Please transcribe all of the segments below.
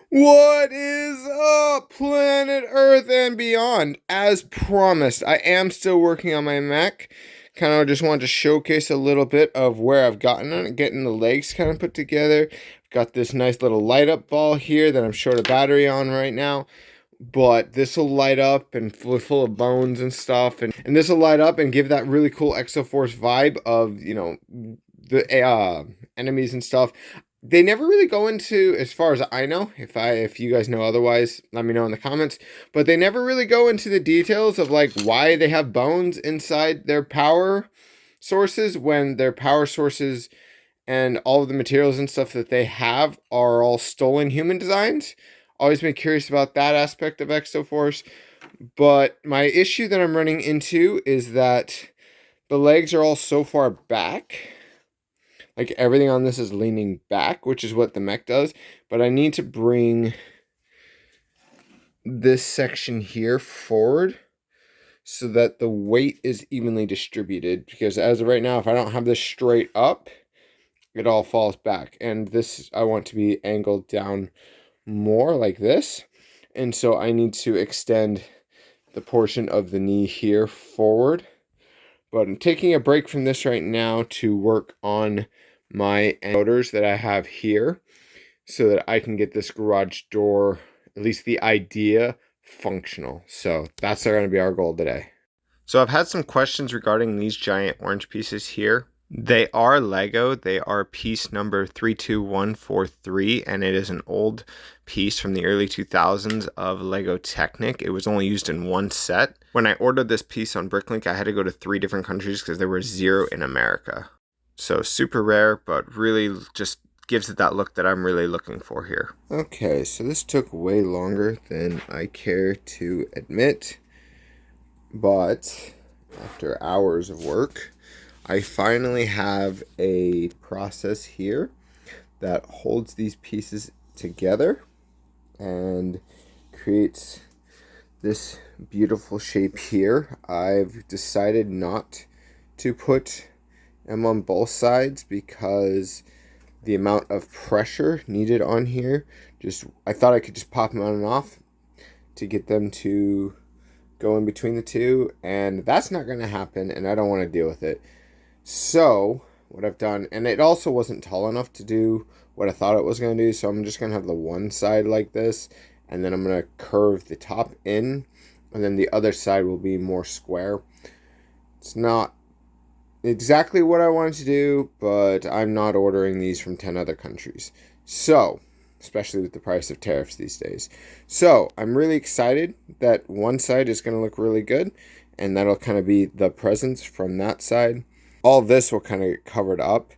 What is up, planet Earth and beyond? As promised, I am still working on my mech. Kind of just wanted to showcase a little bit of where I've gotten on it, getting the legs kind of put together. Got this nice little light up ball here that I'm short of battery on right now. But this will light up and full of bones and stuff. And this will light up and give that really cool Exoforce vibe of, the enemies and stuff. They never really go into, as far as I know, if you guys know otherwise, let me know in the comments, but they never really go into the details of like why they have bones inside their power sources when their power sources and all of the materials and stuff that they have are all stolen human designs. Always been curious about that aspect of Exoforce, but my issue that I'm running into is that the legs are all so far back. Like everything on this is leaning back, which is what the mech does. But I need to bring this section here forward so that the weight is evenly distributed. Because as of right now, if I don't have this straight up, it all falls back. And this, I want to be angled down more like this. And so I need to extend the portion of the knee here forward. But I'm taking a break from this right now to work on my motors that I have here so that I can get this garage door, at least the idea, functional. So that's going to be our goal today. So I've had some questions regarding these giant orange pieces here. They are Lego. They are piece number 32143, and it is an old piece from the early 2000s of Lego Technic. It was only used in one set. When I ordered this piece on Bricklink, I had to go to 3 different countries because there were 0 in America. So super rare, but really just gives it that look that I'm really looking for here. Okay, so this took way longer than I care to admit, but after hours of work, I finally have a process here that holds these pieces together and creates this beautiful shape here. I've decided not to put them on both sides because the amount of pressure needed on here, I thought I could just pop them on and off to get them to go in between the two, and that's not going to happen, and I don't want to deal with it. So what I've done, and it also wasn't tall enough to do what I thought it was going to do, so I'm just going to have the one side like this, and then I'm going to curve the top in, and then the other side will be more square. It's not exactly what I wanted to do, but I'm not ordering these from 10 other countries. So, especially with the price of tariffs these days. So, I'm really excited that one side is going to look really good, and that'll kind of be the presence from that side. All this will kind of get covered up,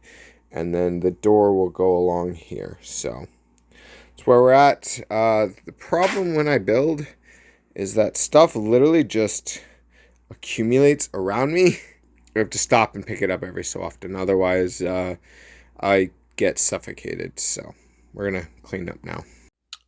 and then the door will go along here. So, that's where we're at. The problem when I build is that stuff literally just accumulates around me. I have to stop and pick it up every so often. Otherwise, I get suffocated. So we're going to clean up now.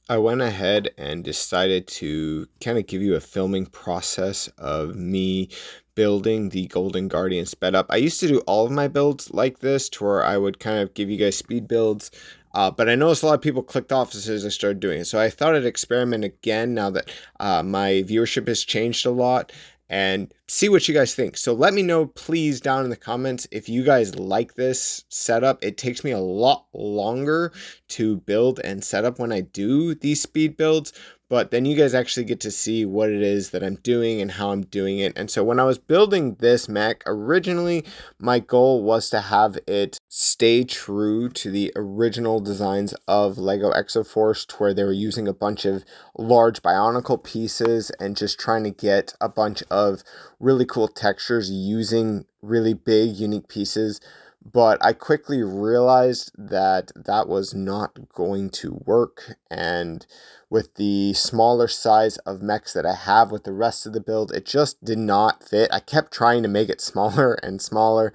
I went ahead and decided to kind of give you a filming process of me building the Golden Guardian sped up. I used to do all of my builds like this to where I would kind of give you guys speed builds. But I noticed a lot of people clicked off as soon as I started doing it. So I thought I'd experiment again now that my viewership has changed a lot, and see what you guys think. So let me know, please, down in the comments if you guys like this setup. It takes me a lot longer to build and set up when I do these speed builds, but then you guys actually get to see what it is that I'm doing and how I'm doing it. And so when I was building this mech, originally my goal was to have it stay true to the original designs of Lego Exoforce, to where they were using a bunch of large bionicle pieces and just trying to get a bunch of really cool textures using really big, unique pieces. But I quickly realized that that was not going to work, and with the smaller size of mechs that I have with the rest of the build, it just did not fit. I kept trying to make it smaller and smaller,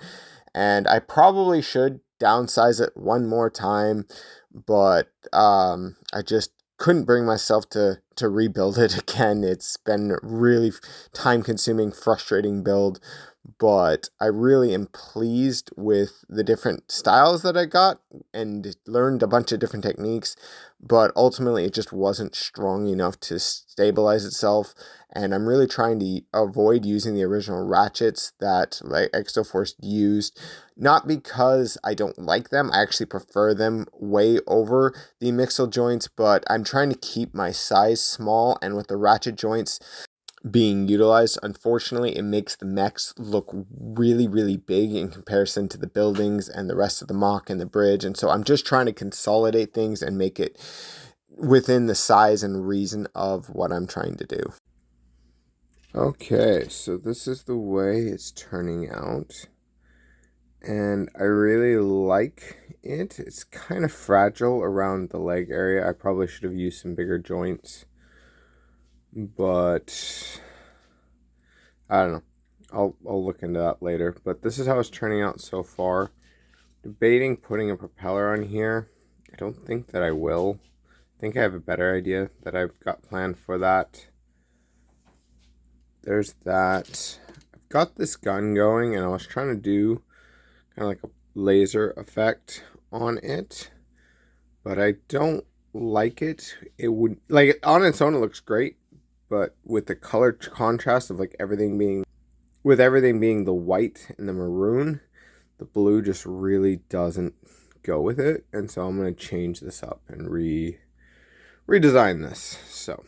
and I probably should downsize it one more time, but I just couldn't bring myself to to rebuild it again. It's been a really time-consuming, frustrating build, but I really am pleased with the different styles that I got and learned a bunch of different techniques, but ultimately it just wasn't strong enough to stabilize itself, and I'm really trying to avoid using the original ratchets that like Exoforce used, not because I don't like them, I actually prefer them way over the mixel joints, but I'm trying to keep my size small, and with the ratchet joints being utilized, unfortunately, it makes the mechs look really, really big in comparison to the buildings and the rest of the mock and the bridge. And so I'm just trying to consolidate things and make it within the size and reason of what I'm trying to do. Okay, so this is the way it's turning out. And I really like it. It's kind of fragile around the leg area. I probably should have used some bigger joints, but I don't know. I'll look into that later. But this is how it's turning out so far. Debating putting a propeller on here. I don't think that I will. I think I have a better idea that I've got planned for that. There's that. I've got this gun going, and I was trying to do kind of like a laser effect on it, but I don't like it. It would, like, on its own it looks great, but with the color contrast of like everything being the white and the maroon, the blue just really doesn't go with it. And so I'm going to change this up and redesign this. So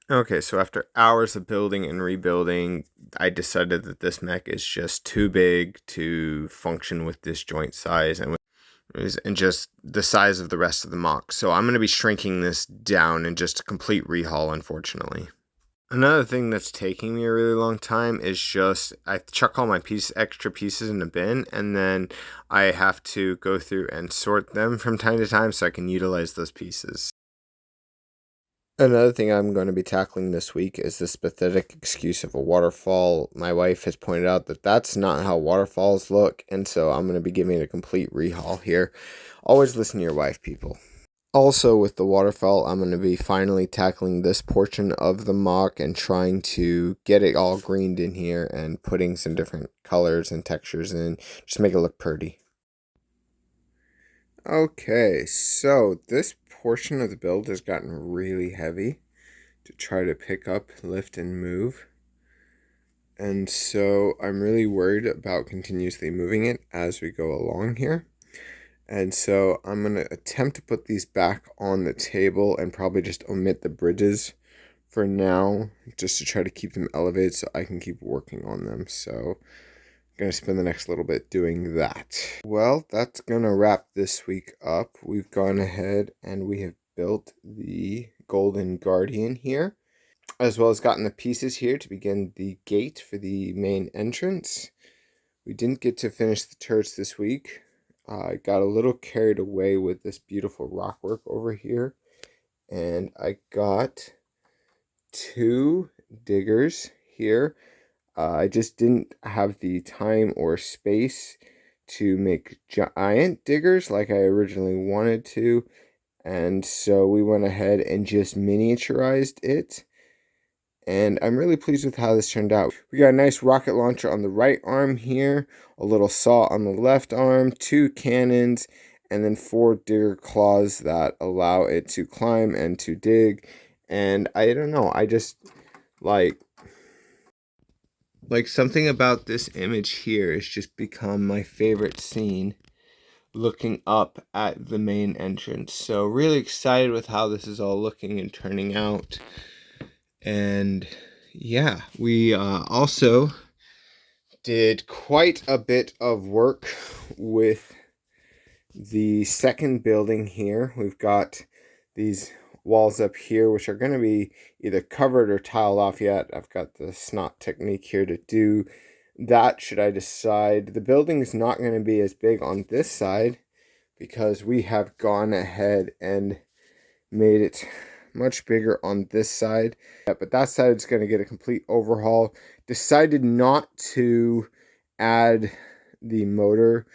okay, so after hours of building and rebuilding, I decided that this mech is just too big to function with this joint size and just the size of the rest of the mock. So I'm going to be shrinking this down in just a complete rehaul, unfortunately. Another thing that's taking me a really long time is just I chuck all my extra pieces in a bin, and then I have to go through and sort them from time to time so I can utilize those pieces. Another thing I'm going to be tackling this week is this pathetic excuse of a waterfall. My wife has pointed out that that's not how waterfalls look, and so I'm going to be giving it a complete rehaul here. Always listen to your wife, people. Also, with the waterfall, I'm going to be finally tackling this portion of the mock and trying to get it all greened in here and putting some different colors and textures in, just make it look pretty. Okay, so this portion of the build has gotten really heavy to try to pick up, lift, and move. And so I'm really worried about continuously moving it as we go along here. And so I'm going to attempt to put these back on the table and probably just omit the bridges for now, just to try to keep them elevated so I can keep working on them. So going to spend the next little bit doing that. Well, that's going to wrap this week up. We've gone ahead and we have built the Golden Guardian here, as well as gotten the pieces here to begin the gate for the main entrance. We didn't get to finish the turrets this week. I got a little carried away with this beautiful rockwork over here, and I got 2 diggers here. I just didn't have the time or space to make giant diggers like I originally wanted to, and so we went ahead and just miniaturized it, and I'm really pleased with how this turned out. We got a nice rocket launcher on the right arm here, a little saw on the left arm, 2 cannons, and then 4 digger claws that allow it to climb and to dig. And I don't know, I just like something about this image here has just become my favorite scene, looking up at the main entrance. So really excited with how this is all looking and turning out. And yeah, we also did quite a bit of work with the second building here. We've got these walls up here, which are going to be either covered or tiled off yet. I've got the snot technique here to do that should I decide. The building is not going to be as big on this side because we have gone ahead and made it much bigger on this side. Yeah, but that side is going to get a complete overhaul. Decided not to add the motor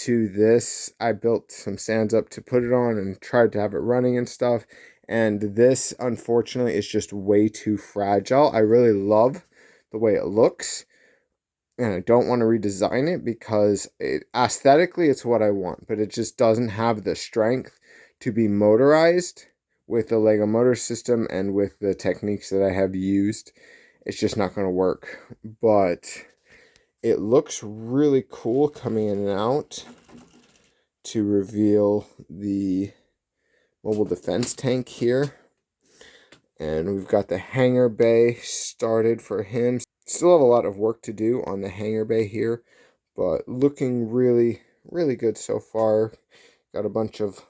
to this, I built some stands up to put it on and tried to have it running and stuff. And this, unfortunately, is just way too fragile. I really love the way it looks, and I don't want to redesign it because aesthetically it's what I want, but it just doesn't have the strength to be motorized with the Lego motor system and with the techniques that I have used. It's just not going to work, but it looks really cool coming in and out to reveal the mobile defense tank here. And we've got the hangar bay started for him. Still have a lot of work to do on the hangar bay here, but looking really, really good so far. Got a bunch of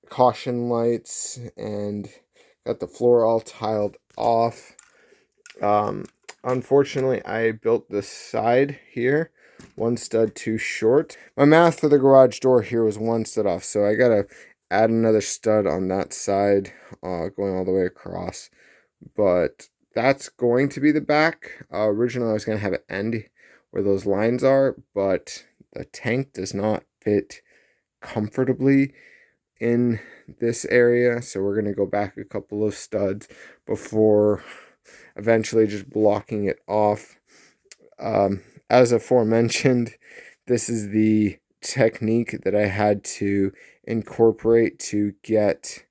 caution lights and got the floor all tiled off. Unfortunately, I built this side here one stud too short. My math for the garage door here was one stud off, so I gotta add another stud on that side, going all the way across. But that's going to be the back. Originally, I was going to have it end where those lines are, but the tank does not fit comfortably in this area, so we're going to go back a couple of studs before eventually just blocking it off. As aforementioned, this is the technique that I had to incorporate to get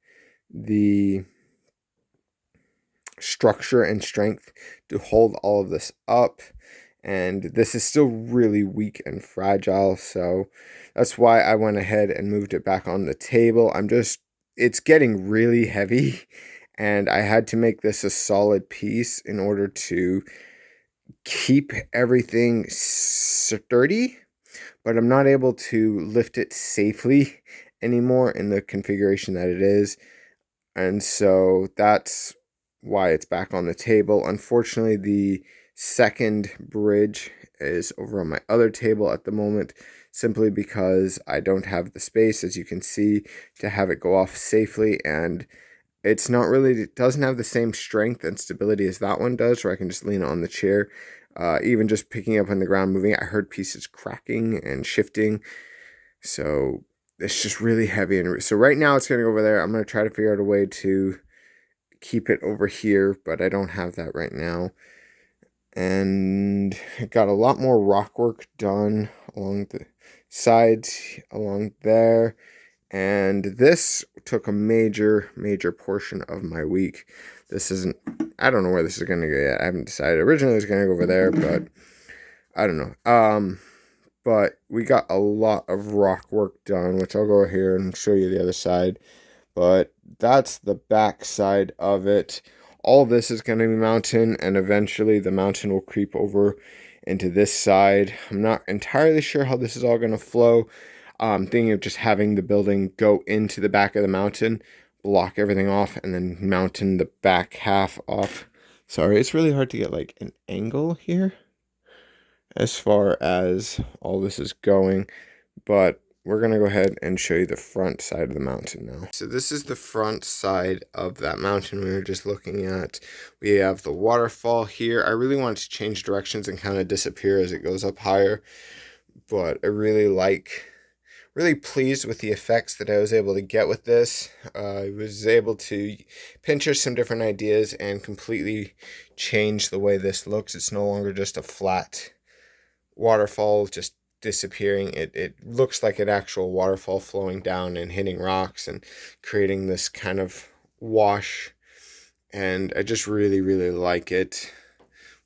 the structure and strength to hold all of this up, and this is still really weak and fragile, so that's why I went ahead and moved it back on the table. It's getting really heavy, and I had to make this a solid piece in order to keep everything sturdy, but I'm not able to lift it safely anymore in the configuration that it is, and so that's why it's back on the table. Unfortunately, the second bridge is over on my other table at the moment, simply because I don't have the space, as you can see, to have it go off safely, and it doesn't have the same strength and stability as that one does, where I can just lean on the chair. Even just picking up on the ground, moving it, I heard pieces cracking and shifting, so it's just really heavy. And so right now it's going to go over there. I'm going to try to figure out a way to keep it over here, but I don't have that right now. And got a lot more rock work done along the sides along there, and this took a major portion of my week. I don't know where this is going to go yet. I haven't decided. Originally it was going to go over there, but I don't know. But we got a lot of rock work done, which I'll go here and show you the other side. But that's the back side of it. All this is going to be mountain, and eventually the mountain will creep over into this side. I'm not entirely sure how this is all going to flow. I'm thinking of just having the building go into the back of the mountain, block everything off, and then mountain the back half off. Sorry, it's really hard to get like an angle here as far as all this is going, but we're going to go ahead and show you the front side of the mountain now. So this is the front side of that mountain we were just looking at. We have the waterfall here. I really want it to change directions and kind of disappear as it goes up higher, but I really pleased with the effects that I was able to get with this. I was able to pinch some different ideas and completely change the way this looks. It's no longer just a flat waterfall just disappearing. It looks like an actual waterfall flowing down and hitting rocks and creating this kind of wash, and I just really like it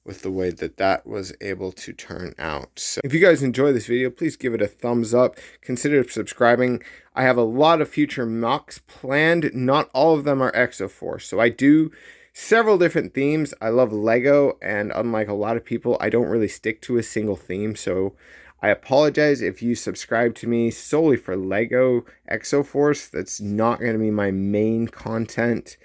with the way that was able to turn out. So if you guys enjoy this video, please give it a thumbs up. Consider subscribing. I have a lot of future mocks planned. Not all of them are Exoforce, so I do several different themes. I love Lego, and unlike a lot of people, I don't really stick to a single theme, so I apologize if you subscribe to me solely for Lego Exoforce. That's not going to be my main content.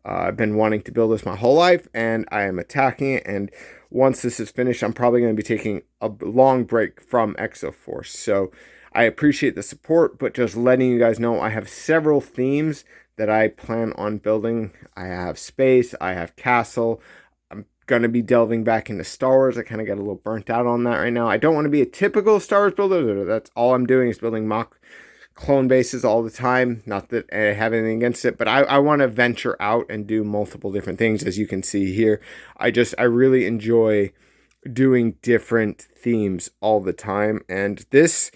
I've been wanting to build this my whole life, and I am attacking it, and once this is finished, I'm probably going to be taking a long break from Exoforce. So I appreciate the support, but just letting you guys know, I have several themes that I plan on building. I have space, I have castle, I've going to be delving back into Star Wars. I kind of got a little burnt out on that right now. I don't want to be a typical Star Wars builder. That's all I'm doing is building mock clone bases all the time. Not that I have anything against it, but I want to venture out and do multiple different things. As you can see here, I really enjoy doing different themes all the time, and this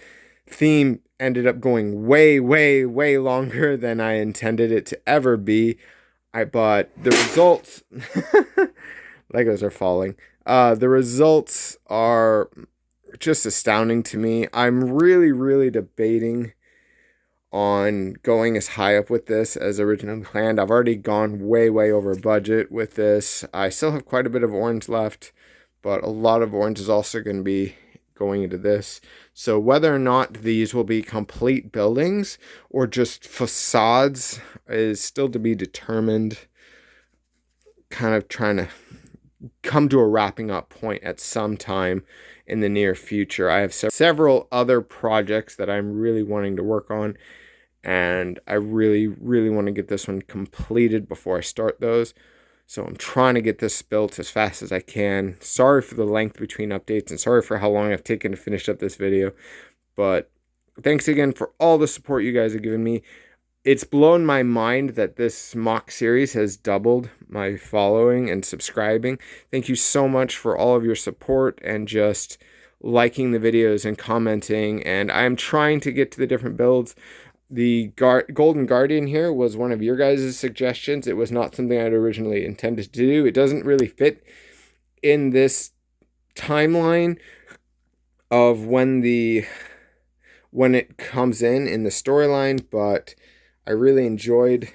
theme ended up going way longer than I intended it to ever be. But the results Legos are falling. The results are just astounding to me. I'm really debating on going as high up with this as originally planned. I've already gone way over budget with this. I still have quite a bit of orange left, but a lot of orange is also going to be going into this. So whether or not these will be complete buildings or just facades is still to be determined. Kind of trying to come to a wrapping up point at some time in the near future. I have several other projects that I'm really wanting to work on, and I really want to get this one completed before I start those. So I'm trying to get this built as fast as I can. Sorry for the length between updates, and sorry for how long I've taken to finish up this video. But thanks again for all the support you guys have given me. It's blown my mind that this mock series has doubled my following and subscribing. Thank you so much for all of your support and just liking the videos and commenting. And I'm trying to get to the different builds. The Golden Guardian here was one of your guys' suggestions. It was not something I'd originally intended to do. It doesn't really fit in this timeline of when it comes in the storyline, but I really enjoyed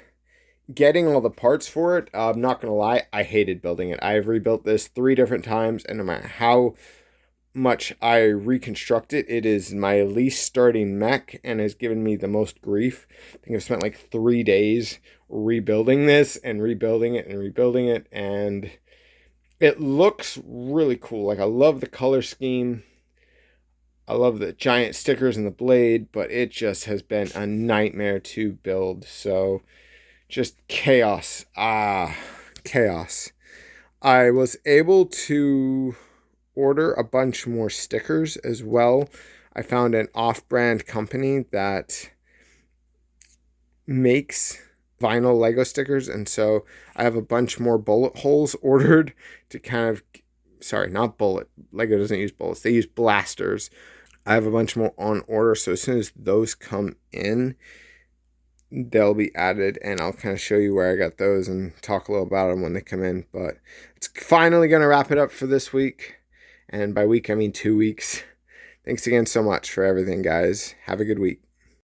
getting all the parts for it. I'm not going to lie, I hated building it. I've rebuilt this 3 different times, and no matter how much I reconstruct it, it is my least starting mech and has given me the most grief. I think I've spent like 3 days rebuilding this and rebuilding it, and it looks really cool. Like, I love the color scheme. I love the giant stickers and the blade, but it just has been a nightmare to build. So, just chaos. Chaos. I was able to order a bunch more stickers as well. I found an off-brand company that makes vinyl Lego stickers, and so I have a bunch more bullet holes ordered to kind of... Sorry, not bullet. Lego doesn't use bullets. They use blasters. I have a bunch more on order, so as soon as those come in, they'll be added, and I'll kind of show you where I got those and talk a little about them when they come in. But it's finally going to wrap it up for this week, and by week I mean 2 weeks. Thanks again so much for everything, guys. Have a good week.